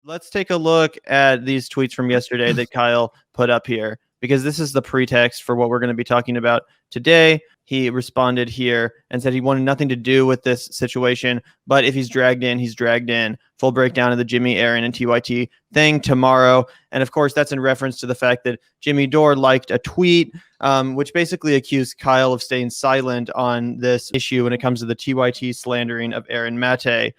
Let's take a look at these tweets from yesterday that Kyle put up here, because this is the pretext for what we're going to be talking about today. He responded here and said he wanted nothing to do with this situation, but if he's dragged in, he's dragged in. Full breakdown of the Jimmy, Aaron, and TYT thing tomorrow. And of course, that's in reference to the fact that Jimmy Dore liked a tweet, which basically accused Kyle of staying silent on this issue when it comes to the TYT slandering of Aaron Mate.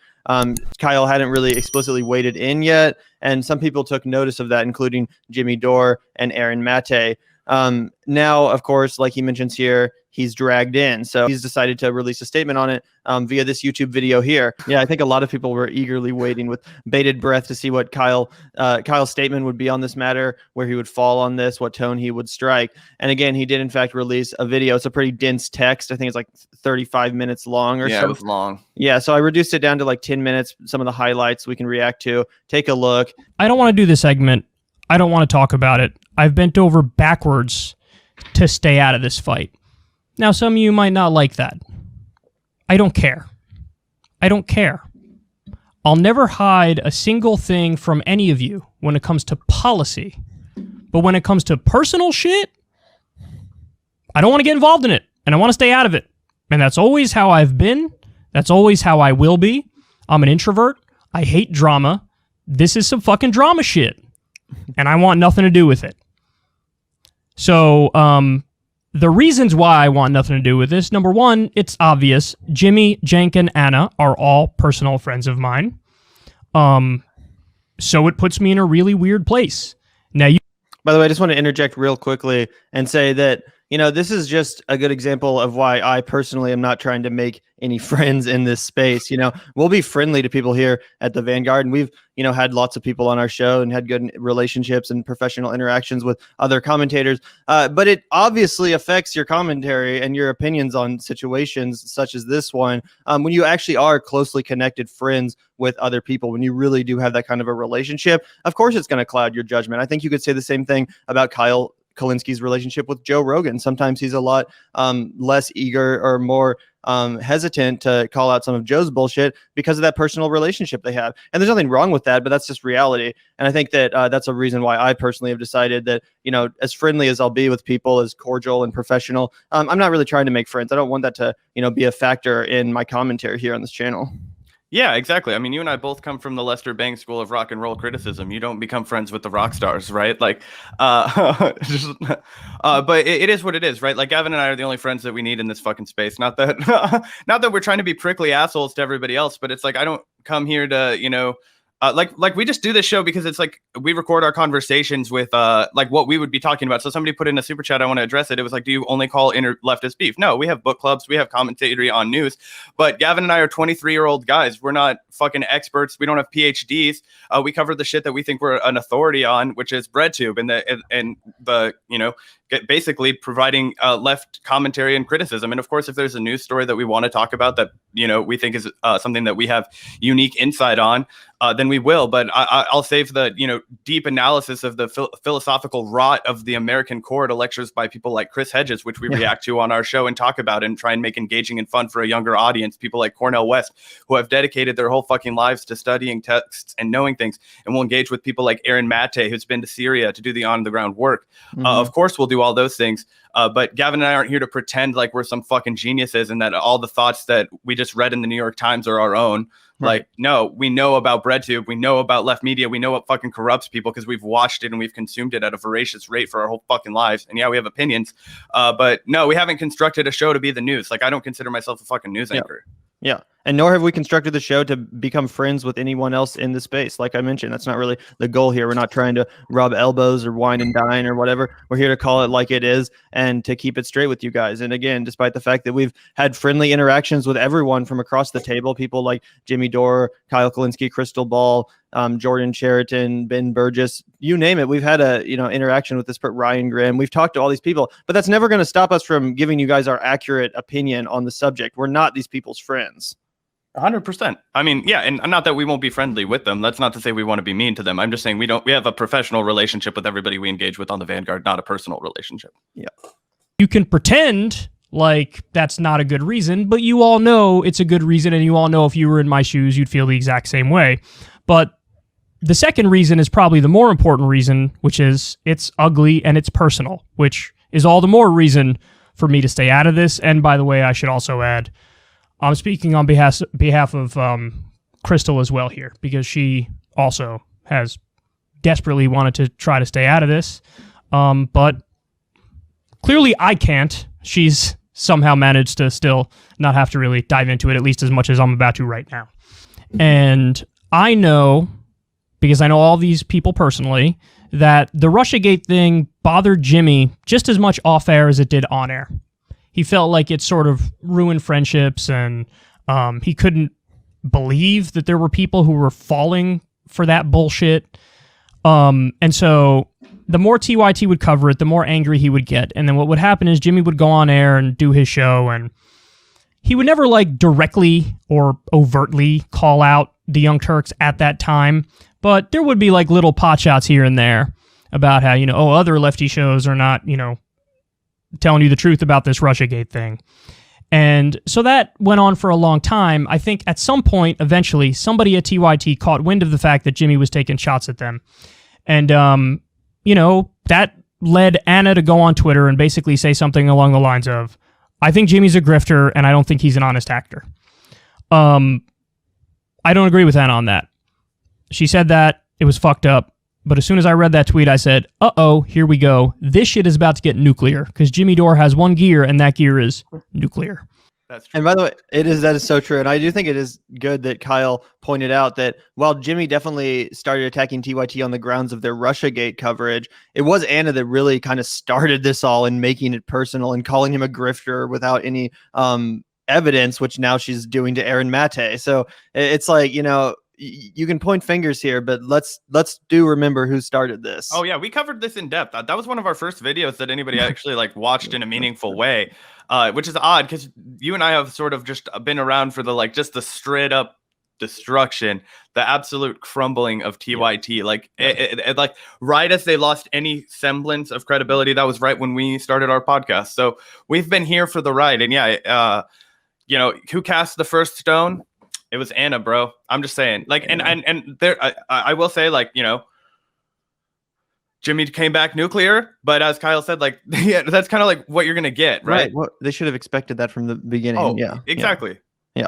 Kyle hadn't really explicitly waded in yet, and some people took notice of that, including Jimmy Dore and Aaron Mate. Now, of course, like he mentions here, he's dragged in. So he's decided to release a statement on it via this YouTube video here. Yeah, I think a lot of people were eagerly waiting with bated breath to see what Kyle's statement would be on this matter, where he would fall on this, what tone he would strike. And again, he did in fact release a video. It's a pretty dense text. I think it's like 35 minutes long or so. Yeah, it was long. Yeah, so I reduced it down to like 10 minutes, some of the highlights we can react to. Take a look. I don't want to do this segment. I don't want to talk about it. I've bent over backwards to stay out of this fight. Now, some of you might not like that. I don't care. I don't care. I'll never hide a single thing from any of you when it comes to policy. But when it comes to personal shit, I don't want to get involved in it, and I want to stay out of it. And that's always how I've been. That's always how I will be. I'm an introvert. I hate drama. This is some fucking drama shit. And I want nothing to do with it. So, the reasons why I want nothing to do with this, number one, it's obvious. Jimmy, Cenk, and Anna are all personal friends of mine. So it puts me in a really weird place. Now, By the way, I just want to interject real quickly and say that, you know, this is just a good example of why I personally am not trying to make any friends in this space. You know, we'll be friendly to people here at the Vanguard, and we've, you know, had lots of people on our show and had good relationships and professional interactions with other commentators. But it obviously affects your commentary and your opinions on situations such as this one when you actually are closely connected friends with other people, when you really do have that kind of a relationship. Of course, it's going to cloud your judgment. I think you could say the same thing about Kulinski's relationship with Joe Rogan. Sometimes he's a lot less eager or more hesitant to call out some of Joe's bullshit because of that personal relationship they have. And there's nothing wrong with that, but that's just reality. And I think that that's a reason why I personally have decided that, you know, as friendly as I'll be with people, as cordial and professional, I'm not really trying to make friends. I don't want that to, you know, be a factor in my commentary here on this channel. Yeah, exactly. I mean, you and I both come from the Lester Bang School of Rock and Roll Criticism. You don't become friends with the rock stars, right? Like, but it is what it is, right? Like, Gavin and I are the only friends that we need in this fucking space. Not that, not that we're trying to be prickly assholes to everybody else, but it's like, I don't come here to, you know, like we just do this show because it's like we record our conversations with like what we would be talking about. So somebody put in a super chat, I want to address it. It was like, do you only call inner leftist beef? No, we have book clubs, we have commentary on news, but Gavin and I are 23-year-old guys. We're not fucking experts. We don't have PhDs. We cover the shit that we think we're an authority on, which is BreadTube and the you know, basically providing left commentary and criticism. And of course, if there's a news story that we want to talk about that, you know, we think is something that we have unique insight on, then we will. But I'll save the, you know, deep analysis of the philosophical rot of the American core to lectures by people like Chris Hedges, which we react to on our show and talk about and try and make engaging and fun for a younger audience. People like Cornel West, who have dedicated their whole fucking lives to studying texts and knowing things, and we'll engage with people like Aaron Mate, who's been to Syria to do the on-the-ground work. Of course, we'll do all those things. But Gavin and I aren't here to pretend like we're some fucking geniuses and that all the thoughts that we just read in the New York Times are our own. Like, no, we know about BreadTube. We know about left media. We know what fucking corrupts people because we've watched it and we've consumed it at a voracious rate for our whole fucking lives. And yeah, we have opinions. But no, we haven't constructed a show to be the news. Like, I don't consider myself a fucking news anchor. Yeah. And nor have we constructed the show to become friends with anyone else in the space. Like I mentioned, that's not really the goal here. We're not trying to rub elbows or wine and dine or whatever. We're here to call it like it is and to keep it straight with you guys. And again, despite the fact that we've had friendly interactions with everyone from across the table, people like Jimmy Dore, Kyle Kulinski, Crystal Ball, Jordan Cheriton, Ben Burgess, you name it. We've had a, you know, interaction with this Ryan Grimm. We've talked to all these people, but that's never going to stop us from giving you guys our accurate opinion on the subject. We're not these people's friends. 100%. I mean, yeah, and not that we won't be friendly with them. That's not to say we want to be mean to them. I'm just saying we have a professional relationship with everybody we engage with on the Vanguard, not a personal relationship. Yeah. You can pretend like that's not a good reason, but you all know it's a good reason, and you all know if you were in my shoes, you'd feel the exact same way. But The second reason is probably the more important reason, which is it's ugly and it's personal, which is all the more reason for me to stay out of this. And by the way, I should also add, I'm speaking on behalf of Crystal as well here, because she also has desperately wanted to try to stay out of this. But clearly I can't. She's somehow managed to still not have to really dive into it, at least as much as I'm about to right now. And I know, because I know all these people personally, that the Russiagate thing bothered Jimmy just as much off air as it did on air. He felt like it sort of ruined friendships, and he couldn't believe that there were people who were falling for that bullshit. And so the more TYT would cover it, the more angry he would get. And then what would happen is Jimmy would go on air and do his show, and he would never like directly or overtly call out the Young Turks at that time, but there would be like little potshots here and there about how, other lefty shows are not, telling you the truth about this Russiagate thing. And so that went on for a long time. I think at some point, eventually, somebody at TYT caught wind of the fact that Jimmy was taking shots at them. And, that led Anna to go on Twitter and basically say something along the lines of, I think Jimmy's a grifter and I don't think he's an honest actor. I don't agree with Anna on that. She said that. It was fucked up. But as soon as I read that tweet, I said, uh-oh, here we go. This shit is about to get nuclear, because Jimmy Dore has one gear, and that gear is nuclear. That's true. And by the way, that is so true. And I do think it is good that Kyle pointed out that while Jimmy definitely started attacking TYT on the grounds of their Russiagate coverage, it was Anna that really kind of started this all and making it personal and calling him a grifter without any evidence, which now she's doing to Aaron Mate. So it's like, you can point fingers here, but let's do remember who started this. Oh yeah, we covered this in depth. That was one of our first videos that anybody actually like watched in a meaningful way, which is odd because you and I have sort of just been around for the just the straight up destruction, the absolute crumbling of TYT. Yeah. Like it like right as they lost any semblance of credibility, that was right when we started our podcast. So we've been here for the ride, and yeah, who cast the first stone? It was Anna, bro. I'm just saying. And there, I will say, Jimmy came back nuclear, but as Kyle said, yeah, that's kind of like what you're gonna get, right? Well, they should have expected that from the beginning. Oh, yeah, exactly. Yeah.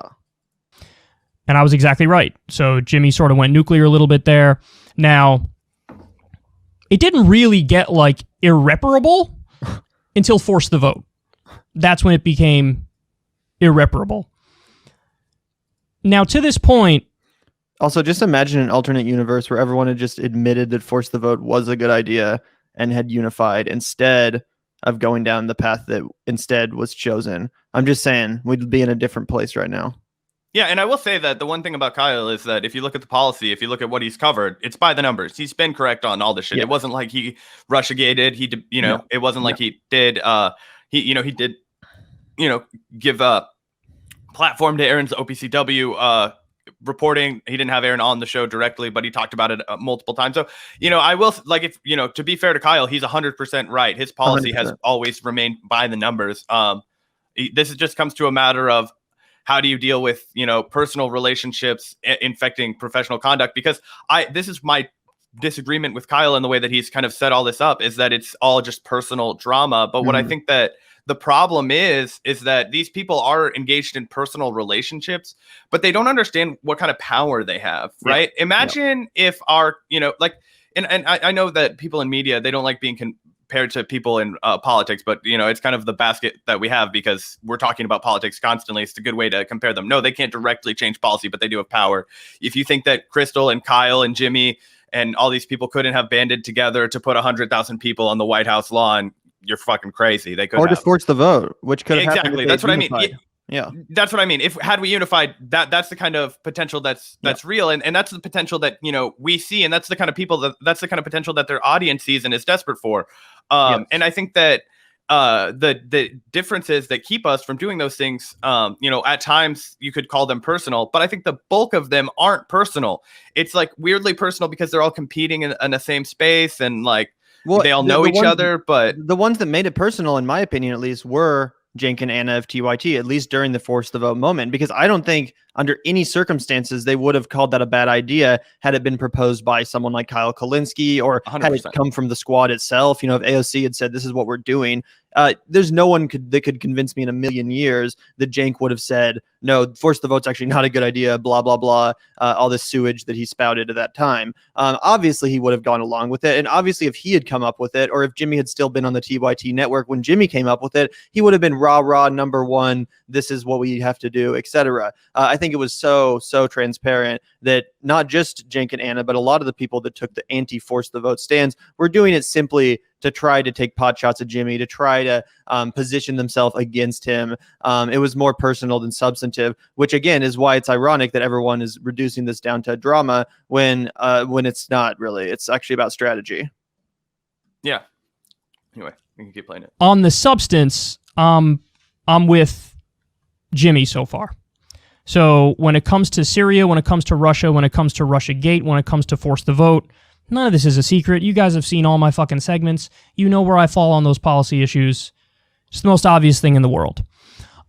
And I was exactly right. So Jimmy sort of went nuclear a little bit there. Now, it didn't really get irreparable until Force the Vote. That's when it became irreparable. Now, to this point... Also, just imagine an alternate universe where everyone had just admitted that Force the Vote was a good idea and had unified instead of going down the path that instead was chosen. I'm just saying, we'd be in a different place right now. Yeah, and I will say that the one thing about Kyle is that if you look at the policy, if you look at what he's covered, it's by the numbers. He's been correct on all this shit. Yeah. It wasn't like he Russiagated. He did, it wasn't like he did, he did, give a platform to Aaron's OPCW reporting. He didn't have Aaron on the show directly, but he talked about it multiple times. So, I will to be fair to Kyle, he's 100% right. His policy 100%. Has always remained by the numbers. This just comes to a matter of how do you deal with, personal relationships infecting professional conduct? Because this is my disagreement with Kyle in the way that he's kind of set all this up, is that it's all just personal drama. But what I think that the problem is that these people are engaged in personal relationships, but they don't understand what kind of power they have, right? Yeah. Imagine if our, and I know that people in media, they don't like being compared to people in politics, but, it's kind of the basket that we have because we're talking about politics constantly. It's a good way to compare them. No, they can't directly change policy, but they do have power. If you think that Crystal and Kyle and Jimmy and all these people couldn't have banded together to put 100,000 people on the White House lawn, you're fucking crazy. They could or to force the vote, which could have exactly. That's what unified. I mean. Yeah, that's what I mean. If had we unified, that's the kind of potential that's real, and that's the potential that we see, and that's the kind of people that's the kind of potential that their audience sees and is desperate for. And I think that the differences that keep us from doing those things, at times you could call them personal, but I think the bulk of them aren't personal. It's weirdly personal because they're all competing in the same space and they all know each other. But the ones that made it personal, in my opinion, at least, were Cenk and Anna of TYT, at least during the force the vote moment, because I don't think under any circumstances they would have called that a bad idea had it been proposed by someone like Kyle Kulinski, or 100%. had it come from the squad itself. If AOC had said, this is what we're doing, there's no one that could convince me in a million years that Cenk would have said, no, force the vote's actually not a good idea, blah, blah, blah, all this sewage that he spouted at that time. Obviously, he would have gone along with it. And obviously, if he had come up with it, or if Jimmy had still been on the TYT network when Jimmy came up with it, he would have been rah, number one, this is what we have to do, etc. I think it was so transparent that not just Cenk and Anna, but a lot of the people that took the anti-force the vote stands were doing it simply to try to take pot shots at Jimmy, to try to position themselves against him. It was more personal than substantive, which again is why it's ironic that everyone is reducing this down to drama when it's not really. It's actually about strategy. Yeah. Anyway, we can keep playing it. On the substance, I'm with Jimmy so far. So when it comes to Syria, when it comes to Russia, when it comes to Russiagate, when it comes to force the vote, none of this is a secret. You guys have seen all my fucking segments. You know where I fall on those policy issues. It's the most obvious thing in the world.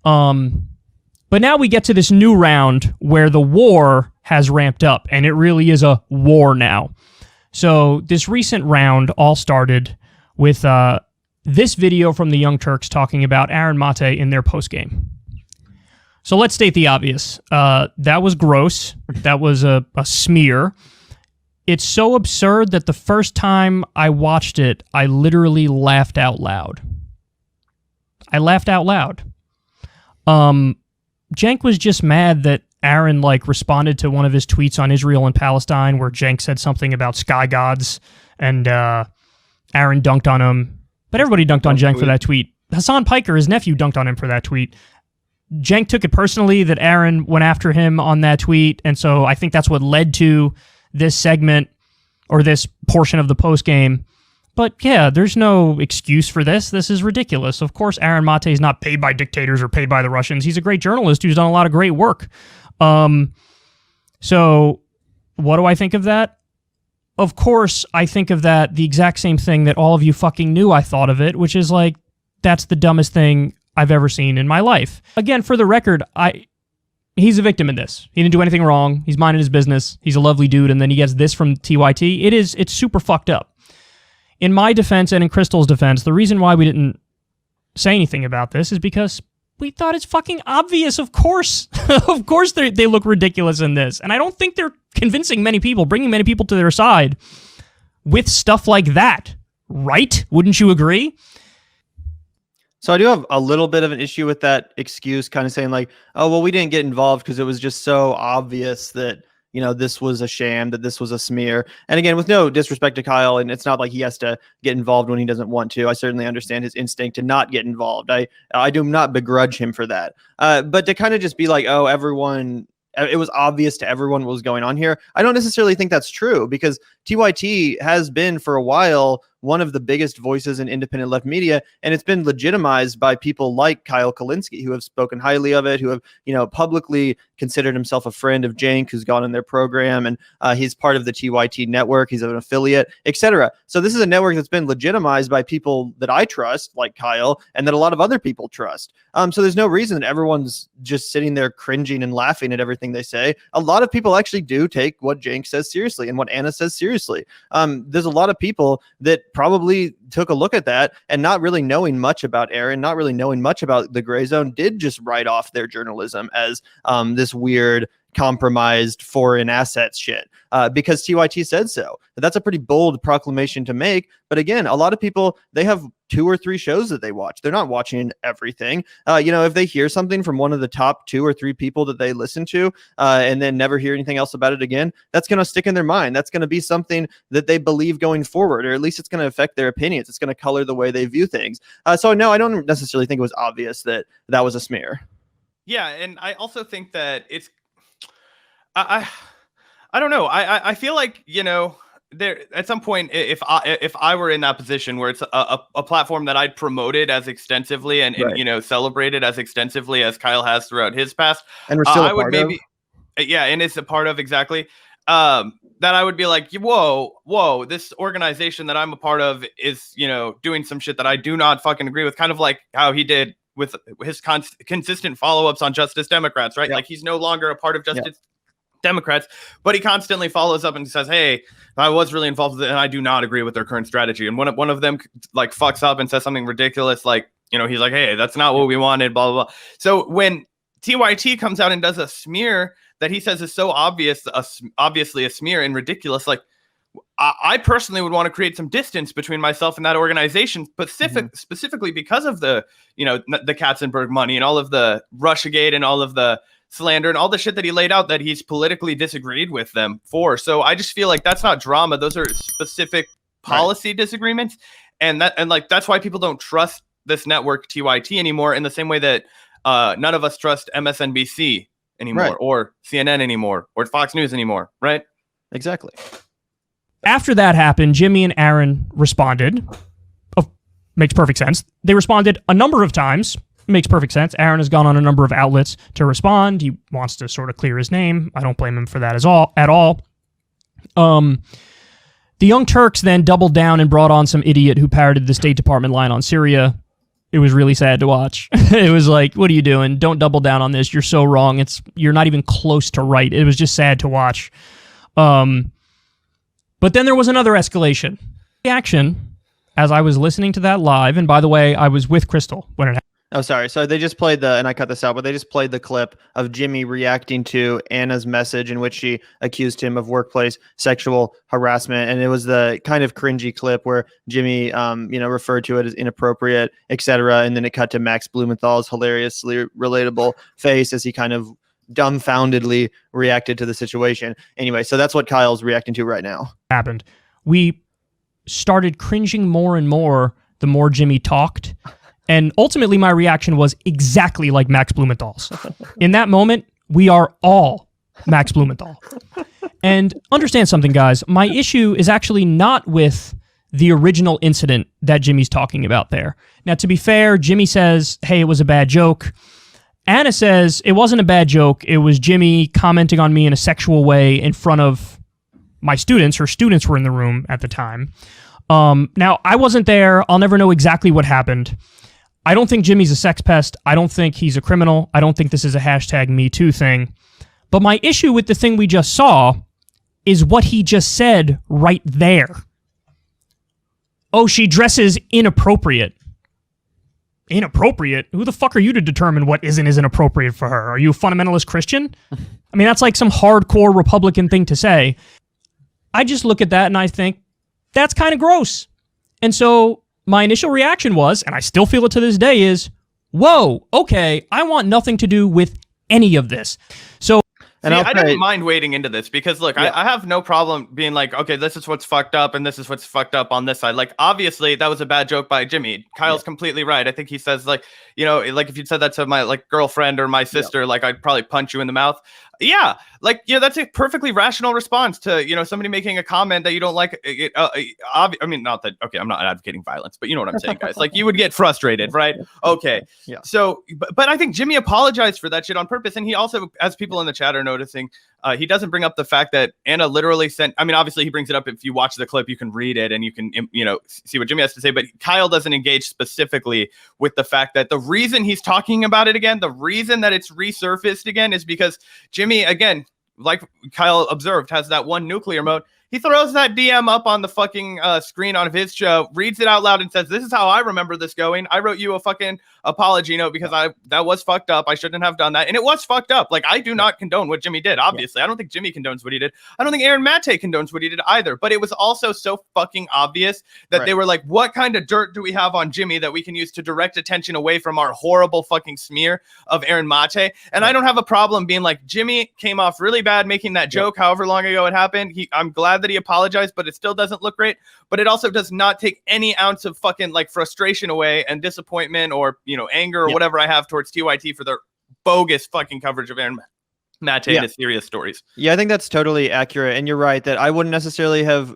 But now we get to this new round where the war has ramped up, and it really is a war now. So this recent round all started with this video from the Young Turks talking about Aaron Mate in their postgame. So let's state the obvious. That was gross. That was a smear. It's so absurd that the first time I watched it, I literally laughed out loud. I laughed out loud. Cenk was just mad that Aaron responded to one of his tweets on Israel and Palestine where Cenk said something about sky gods, and Aaron dunked on him. But everybody dunked on Cenk for that tweet. Hassan Piker, his nephew, dunked on him for that tweet. Cenk took it personally that Aaron went after him on that tweet, and so I think that's what led to this segment or this portion of the post game. But yeah, there's no excuse for this. This is ridiculous. Of course, Aaron Mate is not paid by dictators or paid by the Russians. He's a great journalist who's done a lot of great work. So what do I think of that? Of course, I think of that the exact same thing that all of you fucking knew I thought of it, which is that's the dumbest thing I've ever seen in my life. Again, for the record, he's a victim in this. He didn't do anything wrong. He's minding his business. He's a lovely dude, and then he gets this from TYT. It's super fucked up. In my defense and in Crystal's defense, the reason why we didn't say anything about this is because we thought it's fucking obvious. Of course. Of course they look ridiculous in this. And I don't think they're convincing many people, bringing many people to their side with stuff like that. Right? Wouldn't you agree? So I do have a little bit of an issue with that excuse, kind of saying oh, well, we didn't get involved because it was just so obvious that, this was a sham, that this was a smear. And again, with no disrespect to Kyle, and it's not like he has to get involved when he doesn't want to. I certainly understand his instinct to not get involved. I do not begrudge him for that. But to kind of just be oh, everyone, it was obvious to everyone what was going on here. I don't necessarily think that's true, because TYT has been for a while one of the biggest voices in independent left media, and it's been legitimized by people like Kyle Kulinski, who have spoken highly of it, who have publicly considered himself a friend of Cenk, who's gone in their program, and he's part of the TYT network. He's an affiliate, etc. So this is a network that's been legitimized by people that I trust, like Kyle, and that a lot of other people trust. So there's no reason that everyone's just sitting there cringing and laughing at everything they say. A lot of people actually do take what Cenk says seriously and what Anna says seriously. There's a lot of people that probably took a look at that and, not really knowing much about Aaron, not really knowing much about the gray zone, did just write off their journalism as this weird compromised foreign assets shit because TYT said so. That's a pretty bold proclamation to make. But again, a lot of people, they have 2 or 3 shows that they watch. They're not watching everything. If they hear something from one of the top 2 or 3 people that they listen to and then never hear anything else about it again, that's going to stick in their mind. That's going to be something that they believe going forward, or at least it's going to affect their opinions. It's going to color the way they view things. So no, I don't necessarily think it was obvious that that was a smear. Yeah, and I also think that it's I don't know. I feel like, there at some point, if I were in that position where it's a platform that I'd promoted as extensively and celebrated as extensively as Kyle has throughout his past, and we're still I would maybe and it's a part of exactly that I would be whoa, this organization that I'm a part of is doing some shit that I do not fucking agree with, kind of like how he did with his consistent follow-ups on Justice Democrats, right? Yeah. Like, he's no longer a part of Justice Democrats, but he constantly follows up and says, hey, I was really involved with it and I do not agree with their current strategy. And one of them like fucks up and says something ridiculous, like, you know, he's like, hey, that's not what we wanted, blah, blah, blah. So when TYT comes out and does a smear that he says is so obviously a smear and ridiculous, like, I personally would want to create some distance between myself and that organization, specifically because of the, you know, the Katzenberg money and all of the Russiagate and all of the slander and all the shit that he laid out that he's politically disagreed with them for. So I just feel like that's not drama. Those are specific policy disagreements. And that's why people don't trust this network TYT anymore, in the same way that none of us trust MSNBC anymore, or CNN anymore, or Fox News anymore, right? Exactly. After that happened, Jimmy and Aaron responded. Oh, makes perfect sense. They responded a number of times. Makes perfect sense. Aaron has gone on a number of outlets to respond. He wants to sort of clear his name. I don't blame him for that at all. The Young Turks then doubled down and brought on some idiot who parroted the State Department line on Syria. It was really sad to watch. It was like, what are you doing? Don't double down on this. You're so wrong. You're not even close to right. It was just sad to watch. But then there was another escalation. Reaction, as I was listening to that live, and by the way, I was with Crystal when it happened. Oh, sorry. So they just played and I cut this out, but they just played the clip of Jimmy reacting to Anna's message in which she accused him of workplace sexual harassment. And it was the kind of cringy clip where Jimmy, referred to it as inappropriate, etc. And then it cut to Max Blumenthal's hilariously relatable face as he kind of dumbfoundedly reacted to the situation. Anyway, so that's what Kyle's reacting to right now. Happened. We started cringing more and more the more Jimmy talked. And ultimately, my reaction was exactly like Max Blumenthal's. In that moment, we are all Max Blumenthal. And understand something, guys. My issue is actually not with the original incident that Jimmy's talking about there. Now, to be fair, Jimmy says, hey, it was a bad joke. Anna says it wasn't a bad joke. It was Jimmy commenting on me in a sexual way in front of my students. Her students were in the room at the time. Now, I wasn't there. I'll never know exactly what happened. I don't think Jimmy's a sex pest. I don't think he's a criminal. I don't think this is a #MeToo thing. But my issue with the thing we just saw is what he just said right there. Oh, she dresses inappropriate. Inappropriate? Who the fuck are you to determine what isn't appropriate for her? Are you a fundamentalist Christian? I mean, that's like some hardcore Republican thing to say. I just look at that and I think, that's kind of gross. And so my initial reaction was, and I still feel it to this day, is, whoa, okay, I want nothing to do with any of this. So, and I didn't mind wading into this because, look, I have no problem being like, okay, this is what's fucked up and this is what's fucked up on this side. Like, obviously, that was a bad joke by Jimmy. Kyle's completely right. I think he says, like, you know, like if you'd said that to my like girlfriend or my sister, like I'd probably punch you in the mouth. Yeah, like, yeah, that's a perfectly rational response to, you know, somebody making a comment that you don't like. I mean, not that, okay, I'm not advocating violence, but you know what I'm saying, guys. Like, you would get frustrated, right? Okay. Yeah. So, but I think Jimmy apologized for that shit on purpose. And he also, as people in the chat are noticing, he doesn't bring up the fact that Anna literally sent, I mean, obviously he brings it up. If you watch the clip, you can read it and you can, you know, see what Jimmy has to say. But Kyle doesn't engage specifically with the fact that the reason he's talking about it again, the reason that it's resurfaced again is because Jimmy, again, like Kyle observed, has that one nuclear mode. He throws that DM up on the fucking screen on his show, reads it out loud and says, this is how I remember this going. I wrote you a fucking apology note because that was fucked up. I shouldn't have done that. And it was fucked up. Like, I do not condone what Jimmy did, obviously. I don't think Jimmy condones what he did. I don't think Aaron Maté condones what he did either. But it was also so fucking obvious that they were like, what kind of dirt do we have on Jimmy that we can use to direct attention away from our horrible fucking smear of Aaron Maté? And I don't have a problem being like, Jimmy came off really bad making that joke however long ago it happened. I'm glad that he apologized, but it still doesn't look great. But it also does not take any ounce of fucking like frustration away and disappointment or, you know, anger or whatever I have towards TYT for their bogus fucking coverage of Aaron Maté and his serious stories. Yeah, I think that's totally accurate. And you're right that I wouldn't necessarily have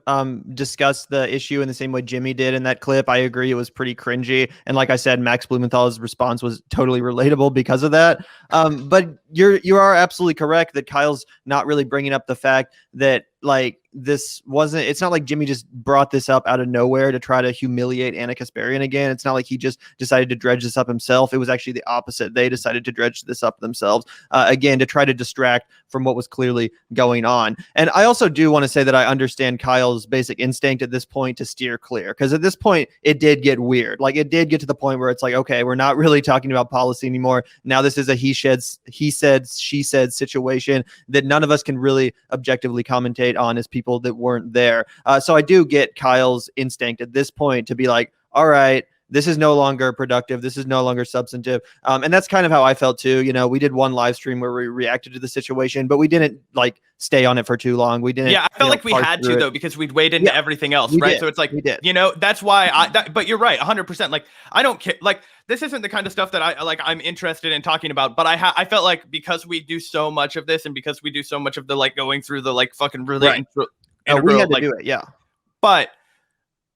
discussed the issue in the same way Jimmy did in that clip. I agree. It was pretty cringy. And like I said, Max Blumenthal's response was totally relatable because of that. But you are absolutely correct that Kyle's not really bringing up the fact that like this wasn't, it's not like Jimmy just brought this up out of nowhere to try to humiliate Anna Kasparian again. It's not like he just decided to dredge this up himself. It was actually the opposite. They decided to dredge this up themselves, again, to try to distract from what was clearly going on. And I also do want to say that I understand Kyle's basic instinct at this point to steer clear, because at this point it did get weird. Like, it did get to the point where it's like, okay, we're not really talking about policy anymore. Now this is a he said, she said situation that none of us can really objectively commentate on as people that weren't there. So I do get Kyle's instinct at this point to be like, all right, this is no longer productive. This is no longer substantive. And that's kind of how I felt too. You know, we did one live stream where we reacted to the situation, but we didn't like stay on it for too long. We didn't. Yeah, I felt like we had to though, because we'd wade into everything else, right? Did. So it's like, we did. You know, that's why but you're right, 100%. Like, I don't care. Like, this isn't the kind of stuff that I'm interested in talking about, but I felt like because we do so much of this and because we do so much of the like going through the like fucking really we had to do it. Yeah. But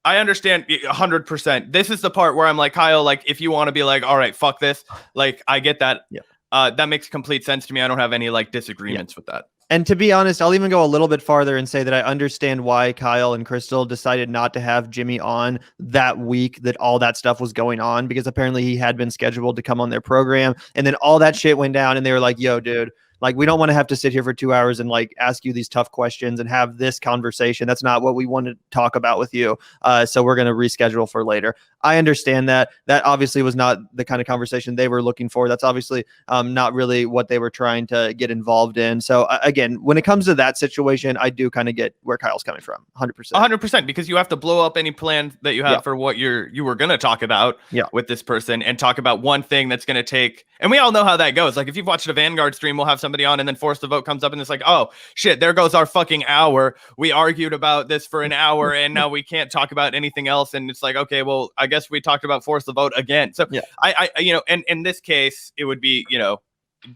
I understand 100%. This is the part where I'm like, Kyle, like, if you want to be like, all right, fuck this, like, I get that. Yeah. That makes complete sense to me. I don't have any like disagreements with that. And to be honest, I'll even go a little bit farther and say that I understand why Kyle and Crystal decided not to have Jimmy on that week that all that stuff was going on, because apparently he had been scheduled to come on their program. And then all that shit went down and they were like, yo, dude, like, we don't want to have to sit here for 2 hours and like ask you these tough questions and have this conversation. That's not what we want to talk about with you. So we're going to reschedule for later. I understand that. That obviously was not the kind of conversation they were looking for. That's obviously not really what they were trying to get involved in. So again, when it comes to that situation, I do kind of get where Kyle's coming from. 100%. 100%, because you have to blow up any plan that you have for what you were going to talk about with this person, and talk about one thing that's going to take. And we all know how that goes. Like, if you've watched a Vanguard stream, we'll have somebody on and then Force the Vote comes up and it's like, oh shit, there goes our fucking hour. We argued about this for an hour and now we can't talk about anything else. And it's like, okay, well, I guess we talked about Force the Vote again. So I you know, and in this case, it would be, you know,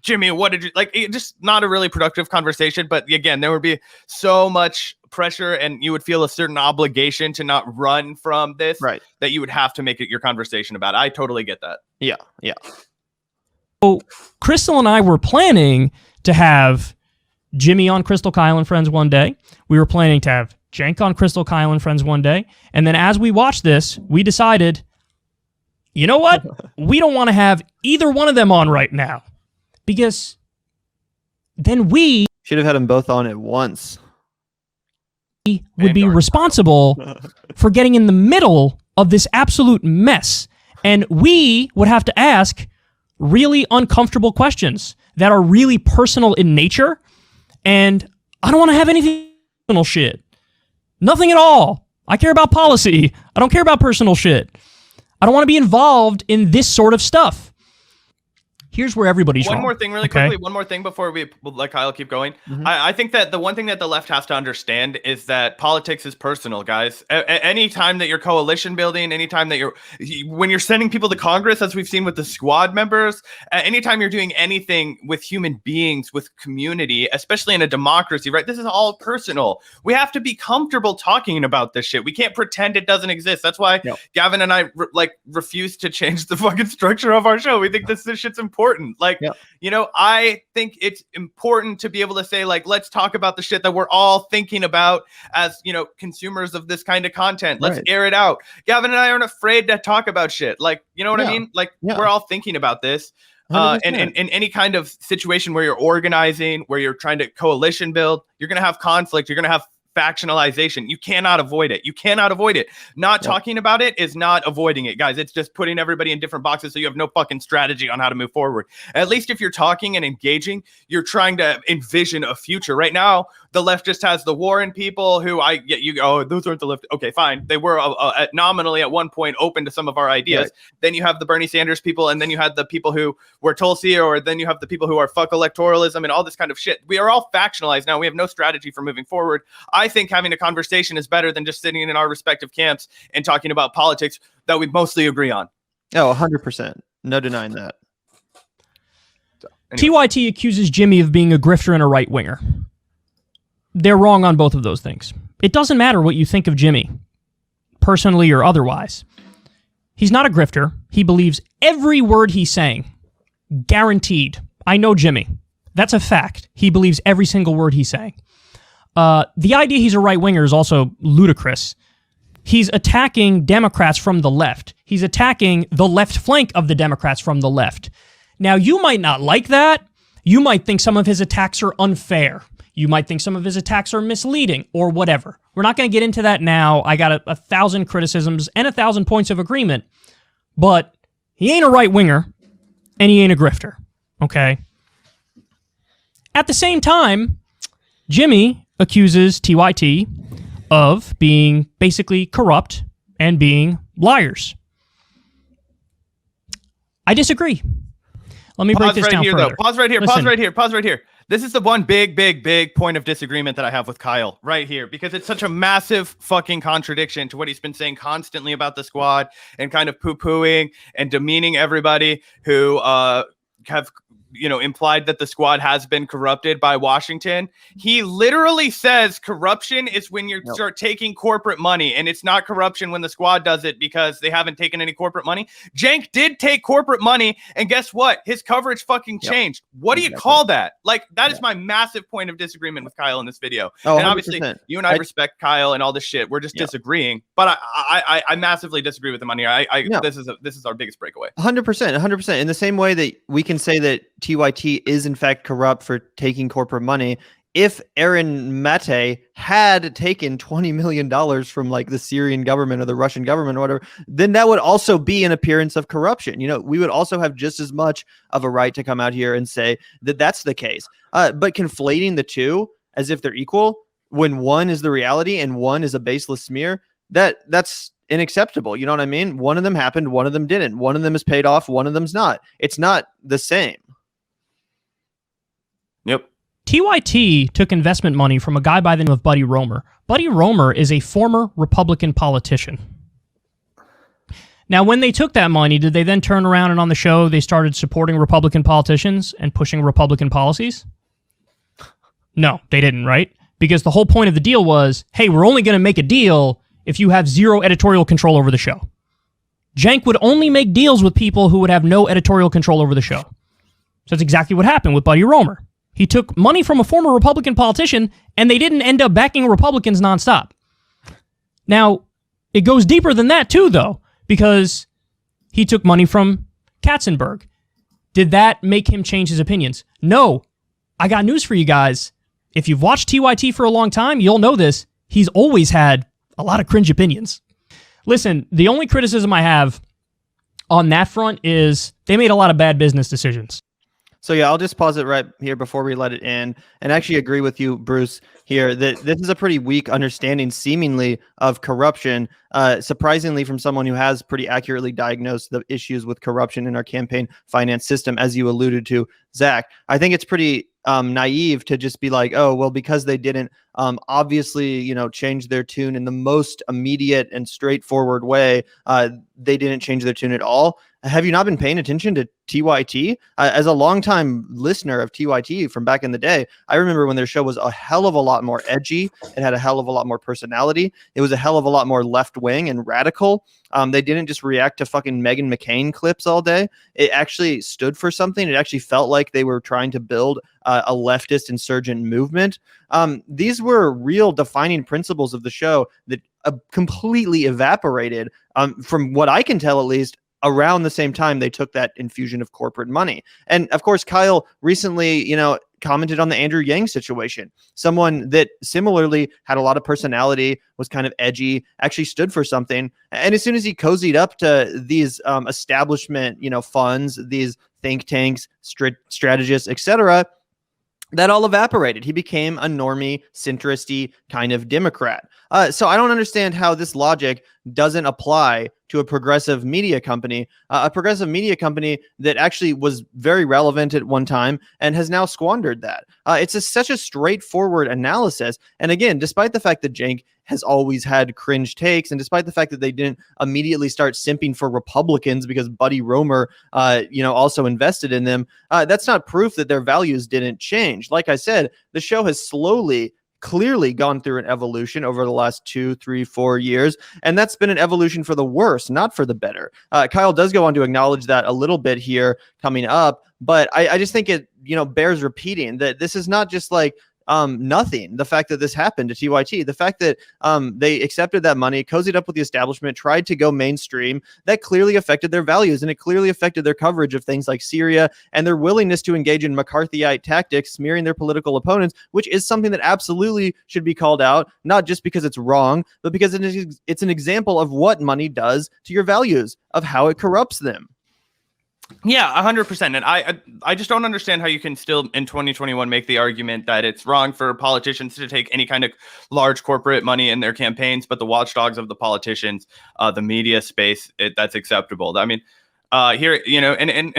Jimmy, what did you like? Just not a really productive conversation. But again, there would be so much pressure and you would feel a certain obligation to not run from this, right? That you would have to make it your conversation about. I totally get that. Yeah. Yeah. So Crystal and I were planning to have Jimmy on Crystal, Kyle, and Friends one day. We were planning to have Cenk on Crystal, Kyle, and Friends one day. And then as we watched this, we decided, you know what? We don't want to have either one of them on right now, because then we should have had them both on at once. Would be responsible for getting in the middle of this absolute mess. And we would have to ask really uncomfortable questions that are really personal in nature. And I don't want to have anything personal shit. Nothing at all. I care about policy. I don't care about personal shit. I don't want to be involved in this sort of stuff. Here's where everybody's wrong. One more thing really quickly. One more thing before we let Kyle keep going. I think that the one thing that the left has to understand is that politics is personal, guys. Any time that you're coalition building, anytime that when you're sending people to Congress, as we've seen with the squad members, anytime you're doing anything with human beings, with community, especially in a democracy, right? This is all personal. We have to be comfortable talking about this shit. We can't pretend it doesn't exist. That's why Gavin and I refuse to change the fucking structure of our show. We think this shit's important. Like, you know, I think it's important to be able to say, like, let's talk about the shit that we're all thinking about as, you know, consumers of this kind of content. Let's air it out. Gavin and I aren't afraid to talk about shit. Like, you know what I mean? Like, we're all thinking about this. And in any kind of situation where you're organizing, where you're trying to coalition build, you're going to have conflict. You're going to have factionalization. You cannot avoid it. You cannot avoid it. Not talking about it is not avoiding it, guys. It's just putting everybody in different boxes so you have no fucking strategy on how to move forward. At least if you're talking and engaging, you're trying to envision a future. Right now, the left just has the Warren people who those aren't the left. Okay, fine. They were nominally at one point open to some of our ideas. Right. Then you have the Bernie Sanders people, and then you had the people who were Tulsi, or then you have the people who are fuck electoralism and all this kind of shit. We are all factionalized now. We have no strategy for moving forward. I think having a conversation is better than just sitting in our respective camps and talking about politics that we mostly agree on. Oh, 100%. No denying that. So, anyway. TYT accuses Jimmy of being a grifter and a right-winger. They're wrong on both of those things. It doesn't matter what you think of Jimmy, personally or otherwise. He's not a grifter. He believes every word he's saying. Guaranteed. I know Jimmy. That's a fact. He believes every single word he's saying. The idea he's a right-winger is also ludicrous. He's attacking Democrats from the left. He's attacking the left flank of the Democrats from the left. Now, you might not like that. You might think some of his attacks are unfair. You might think some of his attacks are misleading or whatever. We're not going to get into that now. I got 1,000 criticisms and 1,000 points of agreement. But he ain't a right-winger, and he ain't a grifter, okay? At the same time, Jimmy accuses TYT of being basically corrupt and being liars. I disagree. Let me break this down further. Pause right here. This is the one big point of disagreement that I have with Kyle right here, because it's such a massive fucking contradiction to what he's been saying constantly about the squad and kind of poo-pooing and demeaning everybody who have implied that the squad has been corrupted by Washington. He literally says corruption is when you start taking corporate money, and it's not corruption when the squad does it because they haven't taken any corporate money. Cenk did take corporate money, and guess what? His coverage fucking changed. What do you call that? Like, that is my massive point of disagreement with Kyle in this video. Oh, and obviously, you and I respect Kyle and all this shit. We're just disagreeing, but I massively disagree with him on here. This is our biggest breakaway. 100%. In the same way that we can say that TYT is in fact corrupt for taking corporate money. If Aaron Mate had taken $20 million from like the Syrian government or the Russian government or whatever, then that would also be an appearance of corruption. We would also have just as much of a right to come out here and say that that's the case. But conflating the two as if they're equal when one is the reality and one is a baseless smear, that's unacceptable. You know what I mean? One of them happened, one of them didn't. One of them is paid off, one of them's not. It's not the same. Yep. TYT took investment money from a guy by the name of Buddy Roemer. Buddy Roemer is a former Republican politician. Now, when they took that money, did they then turn around and on the show they started supporting Republican politicians and pushing Republican policies? No, they didn't, right? Because the whole point of the deal was, hey, we're only going to make a deal if you have zero editorial control over the show. Cenk would only make deals with people who would have no editorial control over the show. So that's exactly what happened with Buddy Roemer. He took money from a former Republican politician, and they didn't end up backing Republicans nonstop. Now, it goes deeper than that too, though, because he took money from Katzenberg. Did that make him change his opinions? No. I got news for you guys. If you've watched TYT for a long time, you'll know this. He's always had a lot of cringe opinions. Listen, the only criticism I have on that front is they made a lot of bad business decisions. So yeah, I'll just pause it right here before we let it in and actually agree with you, Bruce, here that this is a pretty weak understanding seemingly of corruption, surprisingly from someone who has pretty accurately diagnosed the issues with corruption in our campaign finance system, as you alluded to, Zach. I think it's pretty naive to just be like, oh, well, because they didn't obviously, change their tune in the most immediate and straightforward way, they didn't change their tune at all. Have you not been paying attention to TYT? As a longtime listener of TYT from back in the day, I remember when their show was a hell of a lot more edgy. It had a hell of a lot more personality. It was a hell of a lot more left-wing and radical. They didn't just react to fucking Meghan McCain clips all day. It actually stood for something. It actually felt like they were trying to build a leftist insurgent movement. These were real defining principles of the show that completely evaporated, from what I can tell at least, around the same time they took that infusion of corporate money. And of course, Kyle recently, commented on the Andrew Yang situation. Someone that similarly had a lot of personality, was kind of edgy, actually stood for something. And as soon as he cozied up to these establishment, funds, these think tanks, strategists, etc., that all evaporated. He became a normie, centristy kind of Democrat. So I don't understand how this logic doesn't apply to a progressive media company, that actually was very relevant at one time and has now squandered that. It's such a straightforward analysis. And again, despite the fact that Cenk has always had cringe takes, and despite the fact that they didn't immediately start simping for Republicans because Buddy Roemer, also invested in them, that's not proof that their values didn't change. Like I said, the show has clearly gone through an evolution over the last 2, 3, 4 years, and that's been an evolution for the worse, not for the better. Kyle does go on to acknowledge that a little bit here coming up, but I just think it bears repeating that this is not just like nothing. The fact that this happened to TYT, the fact that they accepted that money, cozied up with the establishment, tried to go mainstream, that clearly affected their values, and it clearly affected their coverage of things like Syria and their willingness to engage in McCarthyite tactics, smearing their political opponents, which is something that absolutely should be called out, not just because it's wrong, but because it's an example of what money does to your values, of how it corrupts them. Yeah, 100%. And I just don't understand how you can still in 2021 make the argument that it's wrong for politicians to take any kind of large corporate money in their campaigns, but the watchdogs of the politicians, the media space, that's acceptable. I mean, here, you know, and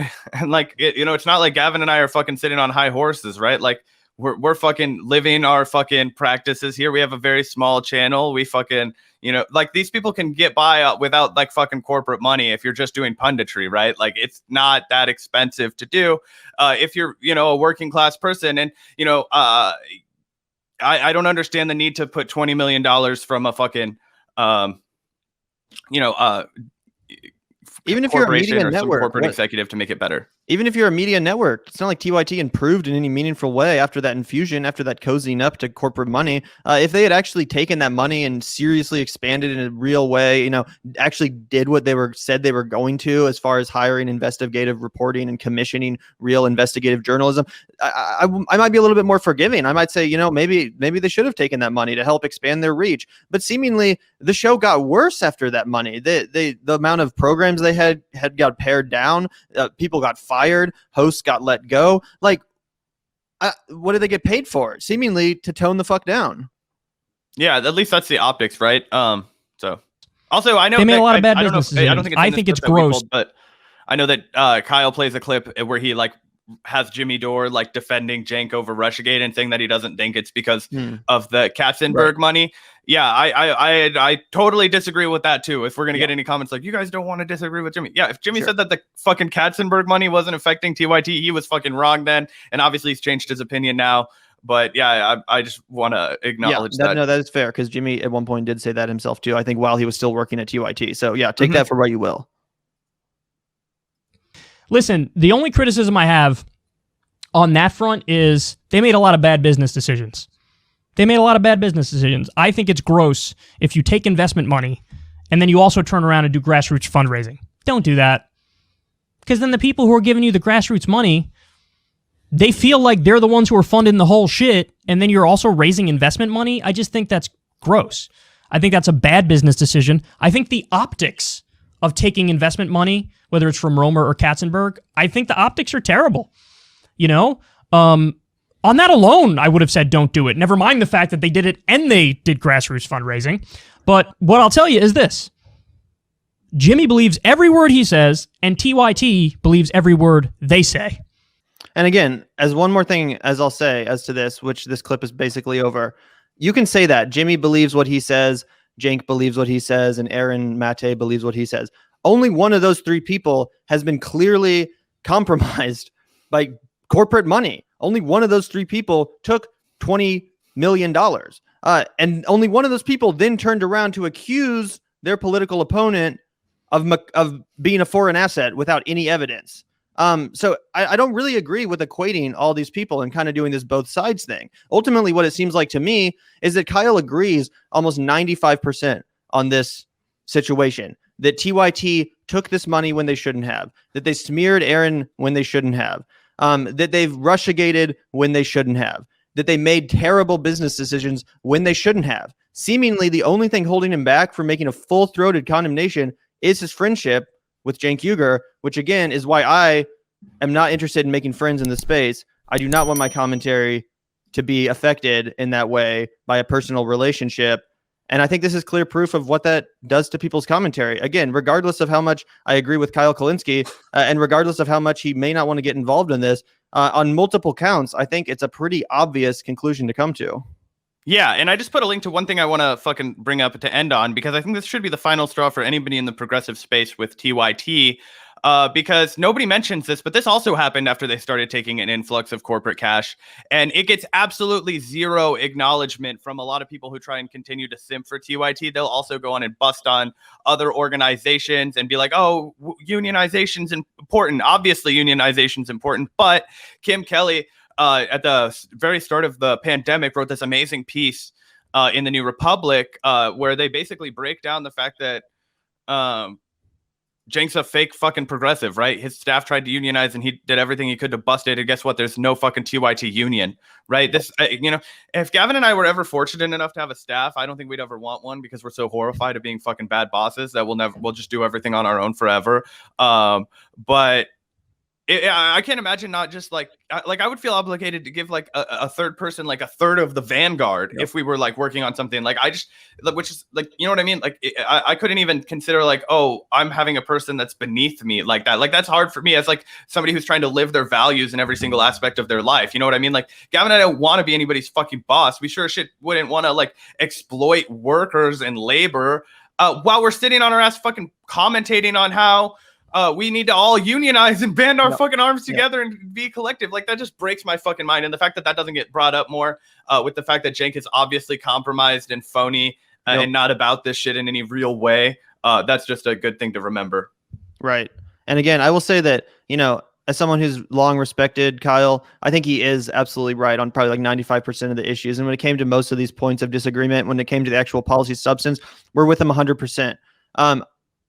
like, you know, it's not like Gavin and I are fucking sitting on high horses, right? Like we're fucking living our fucking practices here. We have a very small channel. We fucking, you know, like these people can get by without like fucking corporate money if you're just doing punditry, right? Like it's not that expensive to do if you're, you know, a working class person. And, you know, I don't understand the need to put $20 million from a fucking, you know, even if you're a media or network, some corporate executive to make it better. Even if you're a media network, it's not like TYT improved in any meaningful way after that infusion, after that cozying up to corporate money. If they had actually taken that money and seriously expanded in a real way, you know, actually did what they said they were going to as far as hiring investigative reporting and commissioning real investigative journalism, I might be a little bit more forgiving. I might say, you know, maybe they should have taken that money to help expand their reach. But seemingly the show got worse after that money. The amount of programs they had got pared down. People got fired, hosts got let go. Like, what did they get paid for? Seemingly to tone the fuck down. Yeah, at least that's the optics, right? So also I know they made a lot of bad business decisions. I don't think I think it's gross, but I know that Kyle plays a clip where he like has Jimmy Dore like defending Cenk over Russiagate and saying that he doesn't think it's because of the Katzenberg money. Yeah, I totally disagree with that too. If we're gonna get any comments like you guys don't want to disagree with Jimmy, yeah. If Jimmy said that the fucking Katzenberg money wasn't affecting TYT, he was fucking wrong then, and obviously he's changed his opinion now. But yeah, I just want to acknowledge that. No, that is fair because Jimmy at one point did say that himself too. I think while he was still working at TYT. So yeah, take that for what you will. Listen, the only criticism I have on that front is they made a lot of bad business decisions. I think it's gross if you take investment money and then you also turn around and do grassroots fundraising. Don't do that. Because then the people who are giving you the grassroots money, they feel like they're the ones who are funding the whole shit, and then you're also raising investment money. I just think that's gross. I think that's a bad business decision. I think the optics of taking investment money, whether it's from Romer or Katzenberg, I think the optics are terrible. You know? On that alone, I would have said don't do it. Never mind the fact that they did it and they did grassroots fundraising. But what I'll tell you is this. Jimmy believes every word he says, and TYT believes every word they say. And again, as one more thing, as I'll say as to this, which this clip is basically over, you can say that Jimmy believes what he says, Cenk believes what he says, and Aaron Mate believes what he says. Only one of those three people has been clearly compromised by corporate money. Only one of those three people took $20 million. And only one of those people then turned around to accuse their political opponent of being a foreign asset without any evidence. So I don't really agree with equating all these people and kind of doing this both sides thing. Ultimately, what it seems like to me is that Kyle agrees almost 95% on this situation, that TYT took this money when they shouldn't have, that they smeared Aaron when they shouldn't have, that they've Russiagated when they shouldn't have, that they made terrible business decisions when they shouldn't have. Seemingly, the only thing holding him back from making a full-throated condemnation is his friendship with Cenk Uygur, which again is why I am not interested in making friends in this space. I do not want my commentary to be affected in that way by a personal relationship. And I think this is clear proof of what that does to people's commentary. Again, regardless of how much I agree with Kyle Kulinski, and regardless of how much he may not want to get involved in this, on multiple counts, I think it's a pretty obvious conclusion to come to. Yeah, and I just put a link to one thing I want to fucking bring up to end on, because I think this should be the final straw for anybody in the progressive space with TYT, because nobody mentions this, but this also happened after they started taking an influx of corporate cash, and it gets absolutely zero acknowledgement from a lot of people who try and continue to simp for TYT. They'll also go on and bust on other organizations and be like, oh, unionization's important. Obviously, unionization's important, but Kim Kelly at the very start of the pandemic, wrote this amazing piece in the New Republic where they basically break down the fact that Cenk's a fake fucking progressive, right? His staff tried to unionize and he did everything he could to bust it. And guess what? There's no fucking TYT union, right? This, if Gavin and I were ever fortunate enough to have a staff, I don't think we'd ever want one because we're so horrified of being fucking bad bosses that we'll just do everything on our own forever. But I can't imagine not just like I would feel obligated to give like a third person like a third of the vanguard if we were like working on something like which is like, you know what I mean? Like I couldn't even consider like, oh, I'm having a person that's beneath me like that. Like that's hard for me as like somebody who's trying to live their values in every single aspect of their life. You know what I mean? Like Gavin and I don't want to be anybody's fucking boss. We sure as shit wouldn't want to like exploit workers and labor while we're sitting on our ass fucking commentating on how we need to all unionize and band our fucking arms together and be collective. Like that just breaks my fucking mind. And the fact that that doesn't get brought up more with the fact that Cenk is obviously compromised and phony and not about this shit in any real way. That's just a good thing to remember. Right. And again, I will say that, as someone who's long respected Kyle, I think he is absolutely right on probably like 95% of the issues. And when it came to most of these points of disagreement, when it came to the actual policy substance, we're with him 100%.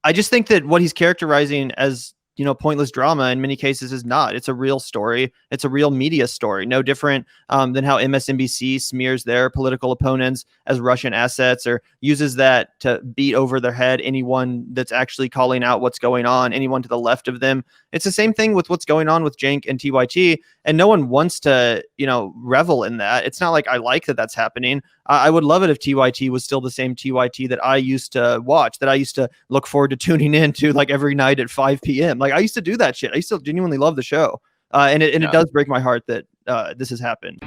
I just think that what he's characterizing as, pointless drama in many cases is not. It's a real story. It's a real media story. No different than how MSNBC smears their political opponents as Russian assets or uses that to beat over their head anyone that's actually calling out what's going on, anyone to the left of them. It's the same thing with what's going on with Cenk and TYT, and no one wants to, revel in that. It's not like I like that that's happening. I would love it if TYT was still the same TYT that I used to watch, that I used to look forward to tuning in to like every night at 5 p.m. Like I used to do that shit. I used to genuinely love the show. And it does break my heart that this has happened.